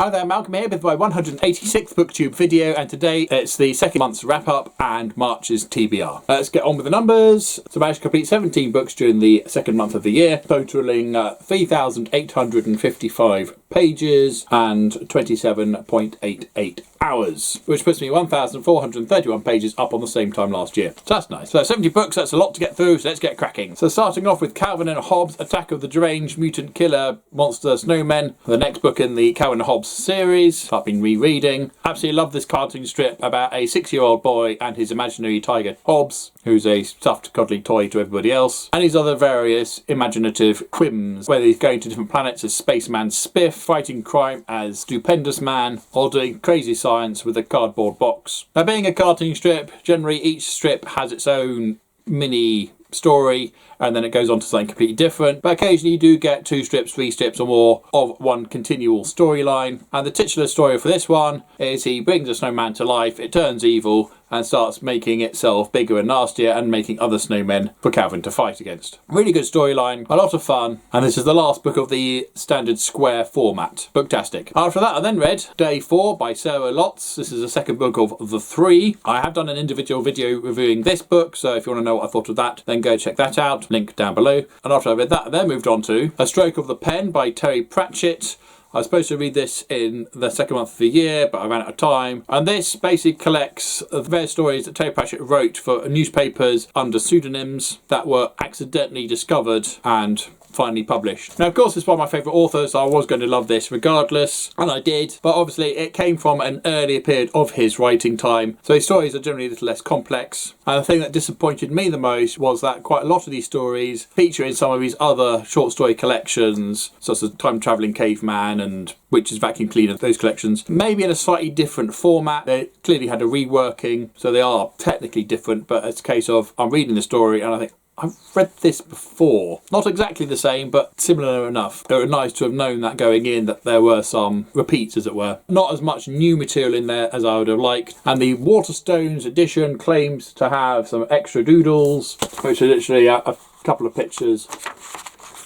Hi there, Malcolm here with my 186th Booktube video, and today it's the second month's wrap-up and March's TBR. Let's get on with the numbers. So I managed to complete 17 books during the second month of the year, totaling 3,855 pages and 27.88 hours, which puts me 1,431 pages up on the same time last year. So that's nice. So 70 books, that's a lot to get through, so let's get cracking. So starting off with Calvin and Hobbes, Attack of the Deranged Mutant Killer Monster Snowmen, the next book in the Calvin and Hobbes series I've been rereading. Absolutely love this cartoon strip about a 6-year-old boy and his imaginary tiger Hobbes, who's a stuffed cuddly toy to everybody else, and his other various imaginative quims, whether he's going to different planets as Spaceman Spiff, fighting crime as Stupendous Man, or doing crazy science with a cardboard box. Now, being a cartoon strip, generally each strip has its own mini story and then it goes on to something completely different, but occasionally you do get 2 strips, 3 strips or more of one continual storyline, and the titular story for this one is he brings a snowman to life, it turns evil and starts making itself bigger and nastier and making other snowmen for Calvin to fight against. Really good storyline, a lot of fun, and this is the last book of the standard square format. Booktastic. After that I then read Day 4 by Sarah Lotz. This is the second book of the 3. I have done an individual video reviewing this book, so if you want to know what I thought of that, then go check that out. Link down below. And after I read that, I then moved on to A Stroke of the Pen by Terry Pratchett. I was supposed to read this in the second month of the year, but I ran out of time. And this basically collects the various stories that Terry Pratchett wrote for newspapers under pseudonyms that were accidentally discovered and finally published. Now, of course, it's one of my favourite authors, so I was going to love this regardless, and I did, but obviously it came from an earlier period of his writing time, so his stories are generally a little less complex. And the thing that disappointed me the most was that quite a lot of these stories feature in some of his other short story collections, such as Time Travelling Caveman and Witch's Vacuum Cleaner, those collections, maybe in a slightly different format. They clearly had a reworking, so they are technically different, but it's a case of I'm reading the story and I think, I've read this before. Not exactly the same, but similar enough. It was nice to have known that going in, that there were some repeats, as it were. Not as much new material in there as I would have liked. And the Waterstones edition claims to have some extra doodles, which are literally a couple of pictures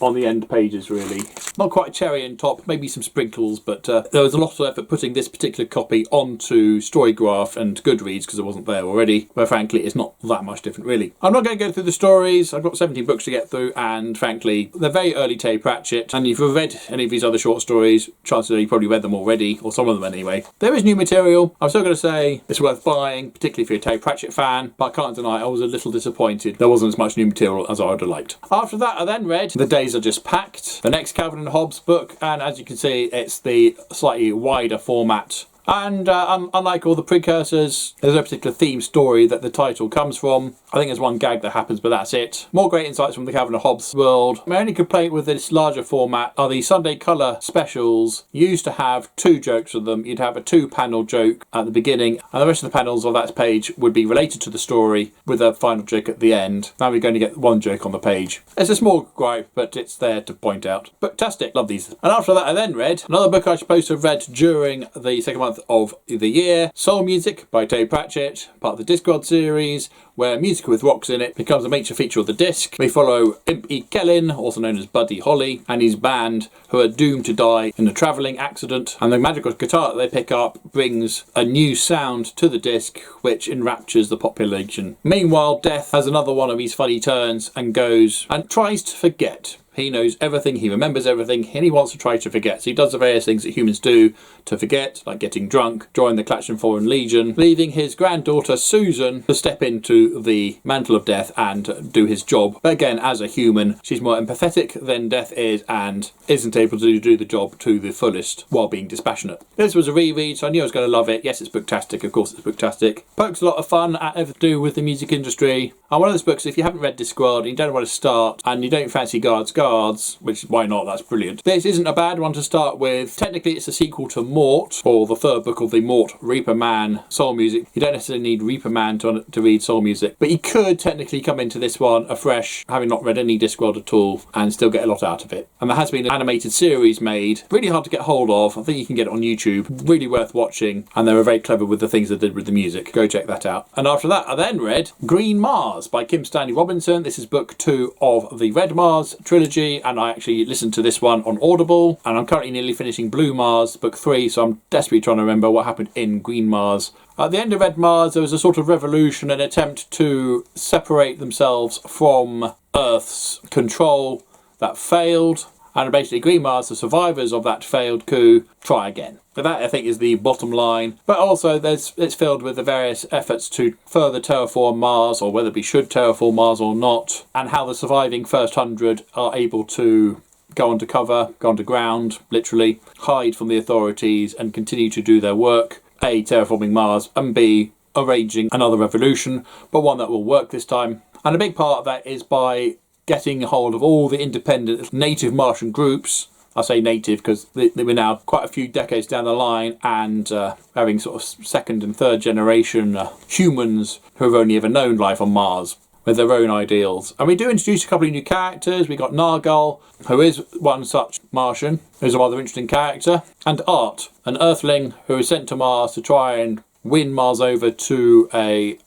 on the end pages, really. Not quite cherry on top, maybe some sprinkles, but there was a lot of effort putting this particular copy onto Storygraph and Goodreads because it wasn't there already, where frankly it's not that much different really. I'm not going to go through the stories, I've got 17 books to get through, and frankly they're very early Terry Pratchett, and if you've read any of these other short stories, chances are you probably read them already, or some of them anyway. There is new material. I'm still going to say it's worth buying, particularly if you're a Terry Pratchett fan, but I can't deny I was a little disappointed there wasn't as much new material as I would have liked. After that I then read The Days Are Just Packed, the next Calvin and Hobbes book, and as you can see it's the slightly wider format. And unlike all the precursors, there's no particular theme story that the title comes from. I think there's one gag that happens, but that's it. More great insights from the Calvin and Hobbes world. My only complaint with this larger format are the Sunday Colour specials used to have 2 jokes in them. You'd have a 2-panel joke at the beginning, and the rest of the panels of that page would be related to the story with a final joke at the end. Now we're going to get 1 joke on the page. It's a small gripe, but it's there to point out. Booktastic, love these. And after that I then read another book I was supposed to have read during the second month of the year, Soul Music by Terry Pratchett, part of the Discworld series, where music with rocks in it becomes a major feature of the disc. We follow Imp E. Kellin, also known as Buddy Holly, and his band, who are doomed to die in a travelling accident, and the magical guitar that they pick up brings a new sound to the disc which enraptures the population. Meanwhile, Death has another one of his funny turns and goes and tries to forget. He knows everything, he remembers everything, and he wants to try to forget. So he does the various things that humans do to forget, like getting drunk, join the Klatchen Foreign Legion, leaving his granddaughter Susan to step into the mantle of Death and do his job. But again, as a human, she's more empathetic than Death is and isn't able to do the job to the fullest while being dispassionate. This was a reread, so I knew I was going to love it. Yes, it's booktastic, of course it's booktastic. Pokes a lot of fun at everything to do with the music industry. And one of those books, if you haven't read Discworld and you don't know where to start, and you don't fancy Guards, which why not, that's brilliant. This isn't a bad one to start with. Technically it's a sequel to Mort, or the third book of the Mort Reaper Man Soul Music. You don't necessarily need Reaper Man to read Soul Music, but you could technically come into this one afresh, having not read any Discworld at all, and still get a lot out of it. And there has been an animated series made, really hard to get hold of. I think you can get it on YouTube, really worth watching, and they were very clever with the things they did with the music. Go check that out. And after that I then read Green Mars Mars by Kim Stanley Robinson. This is book 2 of the Red Mars trilogy, and I actually listened to this one on Audible, and I'm currently nearly finishing Blue Mars, book 3, so I'm desperately trying to remember what happened in Green Mars. At the end of Red Mars, there was a sort of revolution, an attempt to separate themselves from Earth's control that failed. And basically, Green Mars, the survivors of that failed coup, try again. But that, I think, is the bottom line. But also, it's filled with the various efforts to further terraform Mars, or whether we should terraform Mars or not, and how the surviving first 100 are able to go under cover, go underground, literally, hide from the authorities, and continue to do their work. A, terraforming Mars, and B, arranging another revolution, but one that will work this time. And a big part of that is by getting hold of all the independent native Martian groups. I say native because they were now quite a few decades down the line, and having sort of second and third generation humans who have only ever known life on Mars with their own ideals. And we do introduce a couple of new characters. We got Nargal, who is one such Martian, who's a rather interesting character, and Art, an Earthling who is sent to Mars to try and win Mars over to a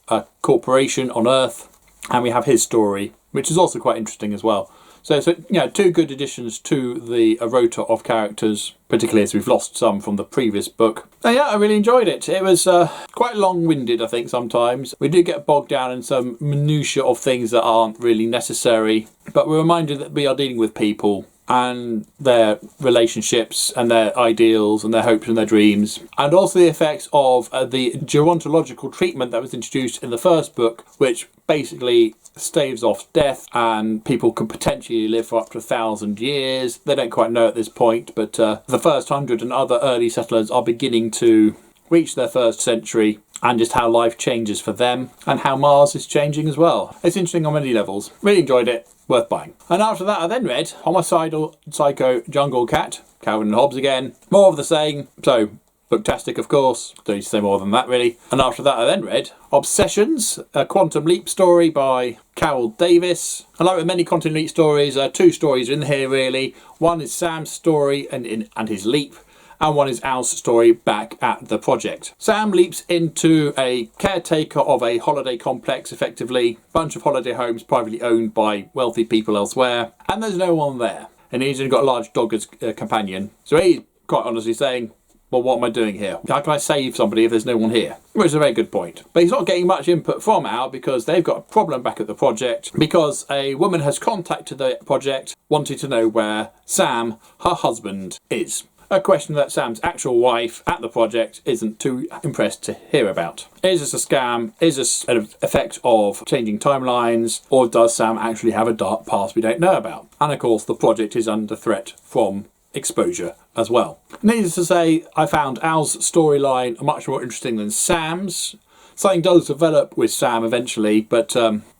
corporation on Earth. And we have his story, which is also quite interesting as well. So two good additions to the rota of characters, particularly as we've lost some from the previous book. And yeah, I really enjoyed it. It was quite long-winded, I think, sometimes. We do get bogged down in some minutiae of things that aren't really necessary, but we're reminded that we are dealing with people and their relationships and their ideals and their hopes and their dreams, and also the effects of the gerontological treatment that was introduced in the first book, which basically staves off death, and people can potentially live for up to 1,000 years. They don't quite know at this point, but the first 100 and other early settlers are beginning to reach their first century, and just how life changes for them and how Mars is changing as well. It's interesting on many levels. Really enjoyed it. Worth buying. And after that, I then read Homicidal Psycho Jungle Cat, Calvin and Hobbes again. More of the same. So, booktastic, of course. Don't need to say more than that, really. And after that, I then read Obsessions, a Quantum Leap story by Carol Davis. And like with many Quantum Leap stories, 2 stories in here, really. One is Sam's story and his leap, and one is Al's story back at the project. Sam leaps into a caretaker of a holiday complex, effectively. Bunch of holiday homes privately owned by wealthy people elsewhere. And there's no one there. And he's only got a large dog as a companion. So he's quite honestly saying, well, what am I doing here? How can I save somebody if there's no one here? Which is a very good point. But he's not getting much input from Al, because they've got a problem back at the project, because a woman has contacted the project wanting to know where Sam, her husband, is. A question that Sam's actual wife at the project isn't too impressed to hear about. Is this a scam? Is this an effect of changing timelines? Or does Sam actually have a dark past we don't know about? And of course, the project is under threat from exposure as well. Needless to say, I found Al's storyline much more interesting than Sam's. Something does develop with Sam eventually, but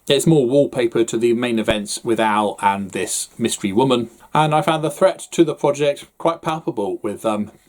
it's more wallpaper to the main events with Al and this mystery woman. And I found the threat to the project quite palpable with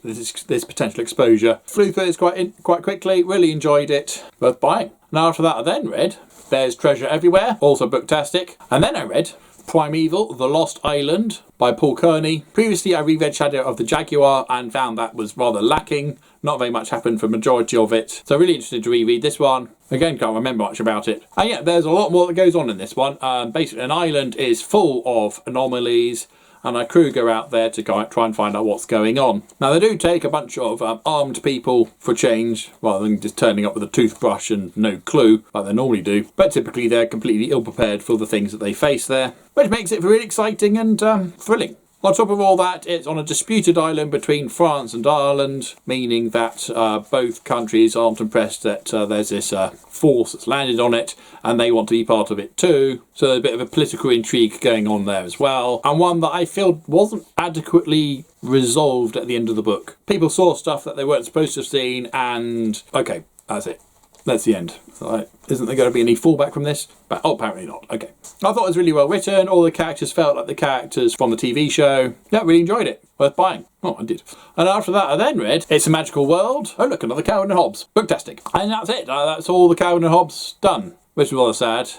this potential exposure. Flew through this quite quickly, really enjoyed it, worth buying. And after that I then read There's Treasure Everywhere, also booktastic. And then I read Primeval, The Lost Island by Paul Kearney. Previously I reread Shadow of the Jaguar and found that was rather lacking. Not very much happened for the majority of it. So really interested to reread this one. Again, can't remember much about it. And yeah, there's a lot more that goes on in this one. Basically an island is full of anomalies, and a crew go out there to try and find out what's going on. Now they do take a bunch of armed people for change, rather than just turning up with a toothbrush and no clue, like they normally do. But typically they're completely ill-prepared for the things that they face there, which makes it really exciting and thrilling. On top of all that, it's on a disputed island between France and Ireland, meaning that both countries aren't impressed that there's this force that's landed on it, and they want to be part of it too. So there's a bit of a political intrigue going on there as well, and one that I feel wasn't adequately resolved at the end of the book. People saw stuff that they weren't supposed to have seen, and okay, that's it. That's the end. Like, isn't there going to be any fallback from this? But apparently not. Okay. I thought it was really well written. All the characters felt like the characters from the TV show. Yeah, really enjoyed it. Worth buying. Oh, I did. And after that, I then read It's a Magical World. Oh, look, another Calvin and Hobbes. Booktastic. And that's it. That's all the Calvin and Hobbes done. Which is rather sad.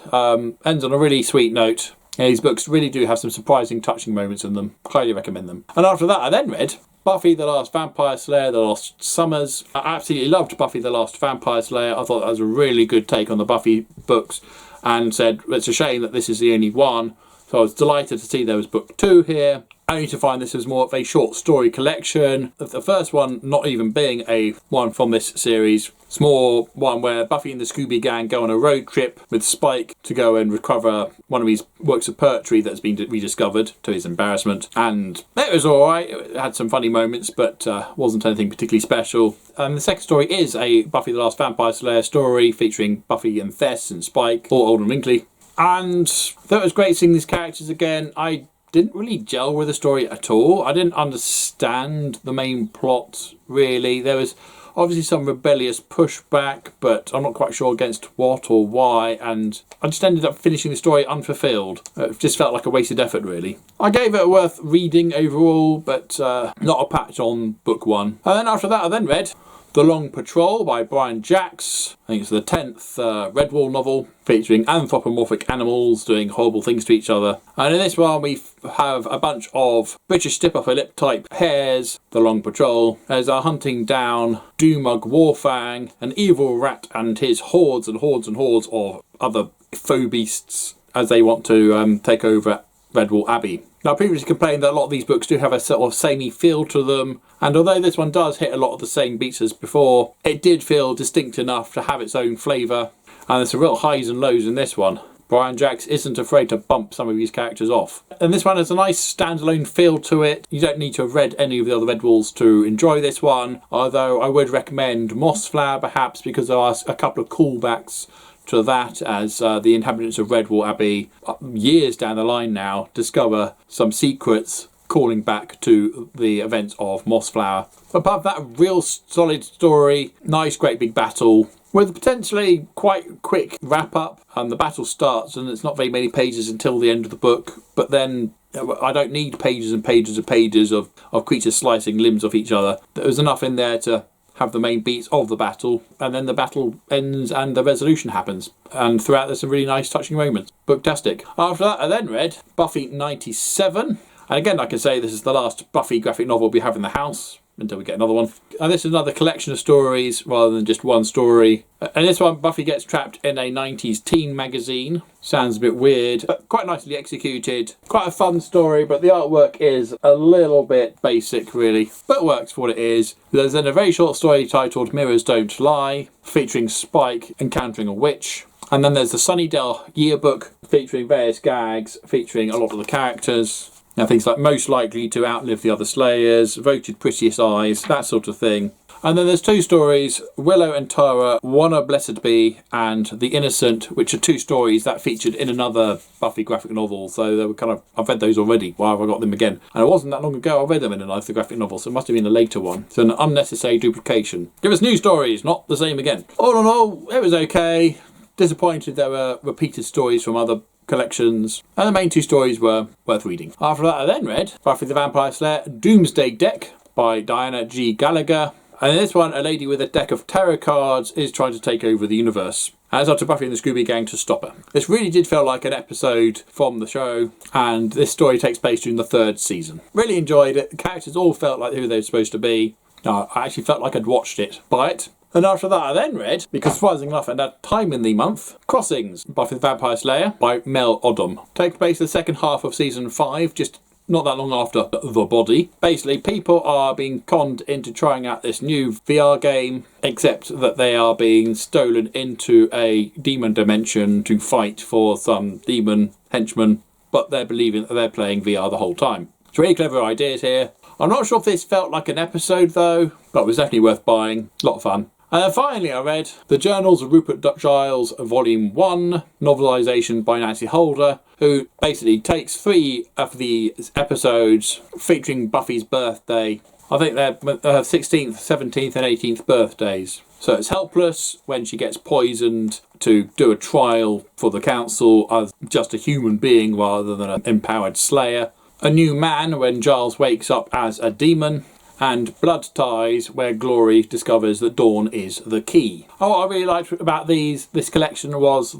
Ends on a really sweet note. These books really do have some surprising, touching moments in them. Highly recommend them. And after that, I then read Buffy the Last Vampire Slayer, The Lost Summers. I absolutely loved Buffy the Last Vampire Slayer. I thought that was a really good take on the Buffy books. and said it's a shame that this is the only one. So I was delighted to see there was book 2 here, only to find this was more of a short story collection. The first one not even being a one from this series. It's more one where Buffy and the Scooby Gang go on a road trip with Spike to go and recover one of his works of poetry that's been rediscovered, to his embarrassment. And it was alright, it had some funny moments, but wasn't anything particularly special. And the second story is a Buffy the Last Vampire Slayer story featuring Buffy and Thess and Spike, all old and wrinkly. And that was great seeing these characters again. I didn't really gel with the story at all. I didn't understand the main plot, really. There was obviously some rebellious pushback, but I'm not quite sure against what or why, and I just ended up finishing the story unfulfilled. It just felt like a wasted effort, really. I gave it a worth reading overall, but not a patch on book 1. And then after that I then read The Long Patrol by Brian Jacks. I think it's the 10th Redwall novel, featuring anthropomorphic animals doing horrible things to each other. And in this one we have a bunch of British stip-off-a-lip type hares, the Long Patrol, as they're hunting down Doomug Warfang, an evil rat, and his hordes and hordes and hordes of other foe beasts as they want to take over Redwall Abbey. Now, I previously complained that a lot of these books do have a sort of samey feel to them, and although this one does hit a lot of the same beats as before, it did feel distinct enough to have its own flavour, and there's some real highs and lows in this one. Brian Jacks isn't afraid to bump some of these characters off. And this one has a nice standalone feel to it. You don't need to have read any of the other Redwalls to enjoy this one, although I would recommend Mossflower perhaps, because there are a couple of callbacks to that, as the inhabitants of Redwall Abbey, years down the line now, discover some secrets calling back to the events of Mossflower. Above that, real solid story, nice great big battle, with potentially quite quick wrap up. The battle starts and it's not very many pages until the end of the book, but then I don't need pages and pages and pages of creatures slicing limbs off each other. There was enough in there to have the main beats of the battle, and then the battle ends and the resolution happens. And throughout there's some really nice touching moments. Booktastic. After that I then read Buffy 97. And again, like I say, this is the last Buffy graphic novel we have in the house until we get another one. And this is another collection of stories rather than just one story. And this one, Buffy gets trapped in a 90s teen magazine. Sounds a bit weird, but quite nicely executed. Quite a fun story, but the artwork is a little bit basic, really. But works for what it is. There's then a very short story titled Mirrors Don't Lie, featuring Spike encountering a witch. And then there's the Sunnydale yearbook, featuring various gags, featuring a lot of the characters. Now, things like most likely to outlive the other Slayers, voted prettiest eyes, that sort of thing. And then there's 2 stories, Willow and Tara, Wanna Blessed Be, and The Innocent, which are 2 stories that featured in another Buffy graphic novel. So they were kind of, I've read those already. Why have I got them again? And it wasn't that long ago I read them in another graphic novel, so it must have been a later one. It's an unnecessary duplication. Give us new stories, not the same again. All in all, it was okay. Disappointed there were repeated stories from other collections, and the main 2 stories were worth reading. After that I then read Buffy the Vampire Slayer Doomsday Deck by Diana G. Gallagher. And in this one, a lady with a deck of tarot cards is trying to take over the universe, and it's up to Buffy and the Scooby Gang to stop her. This really did feel like an episode from the show, and this story takes place during the 3rd season. Really enjoyed it. The characters all felt like who they were supposed to be. I actually felt like I'd watched it. Buy it. And after that I then read, because surprisingly enough and at time in the month, Crossings, Buffy the Vampire Slayer by Mel Odom. Takes place in the second half of season 5, just not that long after The Body. Basically, people are being conned into trying out this new VR game, except that they are being stolen into a demon dimension to fight for some demon henchmen, but they're believing that they're playing VR the whole time. It's really clever ideas here. I'm not sure if this felt like an episode though, but it was definitely worth buying. A lot of fun. And then finally I read The Journals of Rupert Giles Volume 1, novelisation by Nancy Holder, who basically takes 3 of the episodes featuring Buffy's birthday. I think they're her 16th, 17th and 18th birthdays. So it's Helpless, when she gets poisoned to do a trial for the council as just a human being rather than an empowered slayer. A New Man, when Giles wakes up as a demon. And Blood Ties, where Glory discovers that Dawn is the key. Oh, what I really liked about this collection was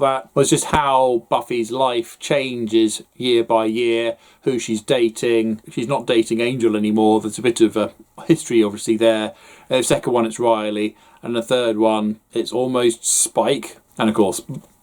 just how Buffy's life changes year by year, who she's dating. She's not dating Angel anymore. There's a bit of a history obviously there. The second one it's Riley, and the third one it's almost Spike. And of course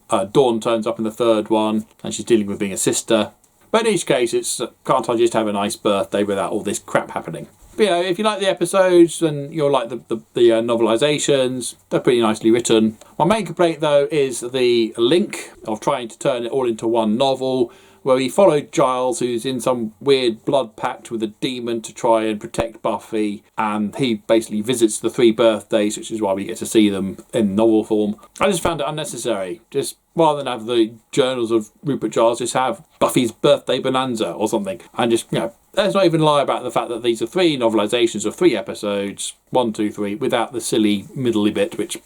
Dawn turns up in the third one, and she's dealing with being a sister. But in each case, it's can't I just have a nice birthday without all this crap happening? But, you know, if you like the episodes and you'll like the novelizations, they're pretty nicely written. My main complaint, though, is the link of trying to turn it all into one novel, where we followed Giles, who's in some weird blood pact with a demon to try and protect Buffy, and he basically visits the 3 birthdays, which is why we get to see them in novel form. I just found it unnecessary. Just rather than have the journals of Rupert Giles, just have Buffy's birthday bonanza or something. And just, you know, let's not even lie about the fact that these are 3 novelizations of 3 episodes, 1, 2, 3, without the silly middly bit, which,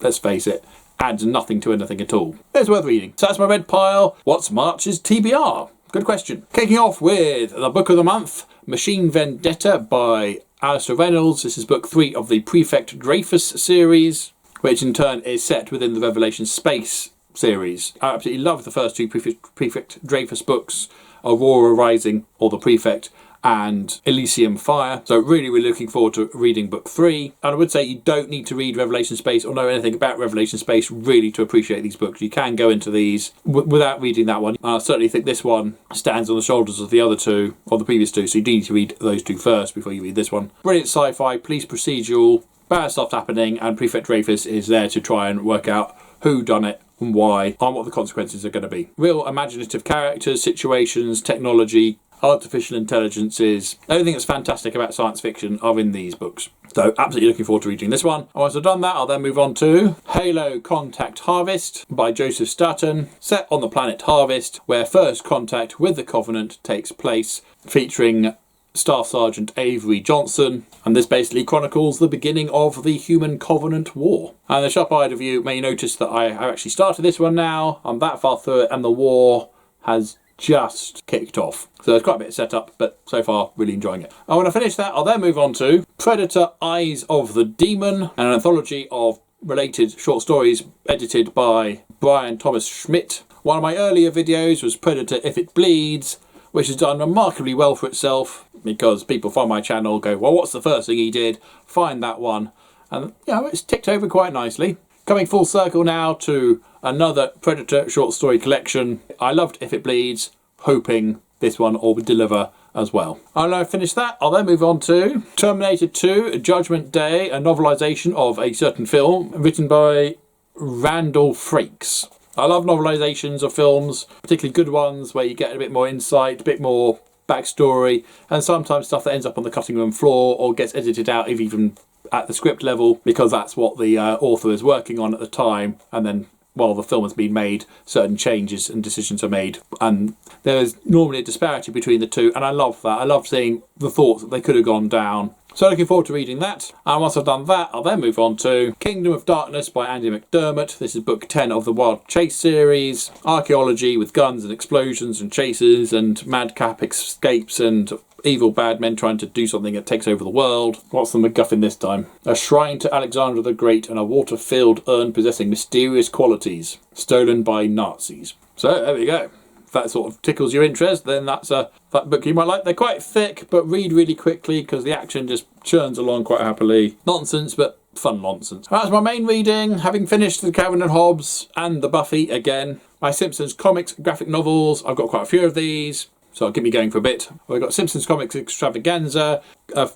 let's face it, adds nothing to anything at all. It's worth reading. So that's my red pile. What's March's TBR? Good question. Kicking off with the book of the month, Machine Vendetta by Alistair Reynolds. This is book 3 of the Prefect Dreyfus series, which in turn is set within the Revelation Space series. I absolutely love the first 2 Prefect Dreyfus books, Aurora Rising, or The Prefect, and Elysium Fire. So really looking forward to reading book 3. And I would say you don't need to read Revelation Space or know anything about Revelation Space really to appreciate these books. You can go into these without reading that one. I certainly think this one stands on the shoulders of the other 2, or the previous 2, so you do need to read those 2 first before you read this one. Brilliant sci-fi, police procedural, bad stuff happening, and Prefect Dreyfus is there to try and work out who done it and why, and what the consequences are going to be. Real imaginative characters, situations, technology, artificial intelligences, everything that's fantastic about science fiction are in these books. So absolutely looking forward to reading this one. And once I've done that, I'll then move on to Halo Contact Harvest by Joseph Staton, set on the planet Harvest, where first contact with the Covenant takes place, featuring Staff Sergeant Avery Johnson, and this basically chronicles the beginning of the Human Covenant War. And the sharp-eyed of you may notice that I have actually started this one now. I'm that far through it, and the war has just kicked off. So there's quite a bit of setup, but so far really enjoying it. And when I finish that, I'll then move on to Predator Eyes of the Demon, an anthology of related short stories edited by Brian Thomas Schmidt. One of my earlier videos was Predator If It Bleeds, which has done remarkably well for itself, because people find my channel, go, well, what's the first thing he did? Find that one. And, you know, it's ticked over quite nicely. Coming full circle now to another Predator short story collection. I loved If It Bleeds, hoping this one will deliver as well. And when I finish that, I'll then move on to Terminator 2 Judgment Day, a novelisation of a certain film written by Randall Frakes. I love novelisations of films, particularly good ones where you get a bit more insight, a bit more backstory, and sometimes stuff that ends up on the cutting room floor or gets edited out if even at the script level, because that's what the author is working on at the time, and then while the film has been made, certain changes and decisions are made, and there is normally a disparity between the two, and I love that. I love seeing the thoughts that they could have gone down. So looking forward to reading that. And once I've done that, I'll then move on to Kingdom of Darkness by Andy McDermott. This is book 10 of the Wild Chase series. Archaeology with guns and explosions and chases and madcap escapes and evil bad men trying to do something that takes over the world. What's the MacGuffin this time? A shrine to Alexander the Great and a water-filled urn possessing mysterious qualities, stolen by Nazis. So there we go. If that sort of tickles your interest, then that's that book you might like. They're quite thick, but read really quickly because the action just churns along quite happily. Nonsense, but fun nonsense. That's my main reading, having finished the Calvin and Hobbes and the Buffy again. My Simpsons comics graphic novels, I've got quite a few of these, so I'll keep me going for a bit. We've got Simpsons Comics Extravaganza,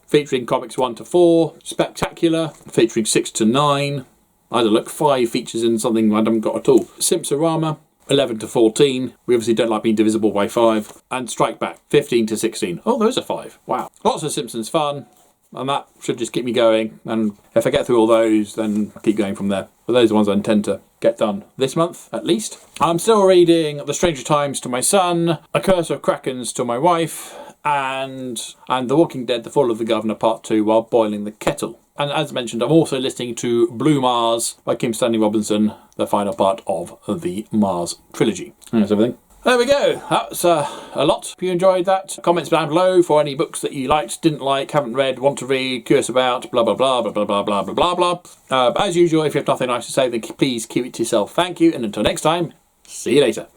featuring comics 1 to 4. Spectacular, featuring 6 to 9. I don't look, 5 features in something I haven't got at all. Simpsorama, 11 to 14. We obviously don't like being divisible by 5. And Strike Back, 15 to 16. Oh, there's a 5. Wow. Lots of Simpsons fun. And that should just keep me going. And if I get through all those, then I'll keep going from there. But those are the ones I intend to get done this month, at least. I'm still reading The Stranger Times to my son, A Curse of Krakens to my wife, and The Walking Dead, The Fall of the Governor Part 2 while boiling the kettle. And as mentioned, I'm also listening to Blue Mars by Kim Stanley Robinson, the final part of the Mars trilogy. And that's everything. There we go. That's a lot. If you enjoyed that, comments down below for any books that you liked, didn't like, haven't read, want to read, curious about, blah, blah, blah, blah, blah, blah, blah, blah, blah, blah. As usual, if you have nothing nice to say, then please keep it to yourself. Thank you, and until next time, see you later.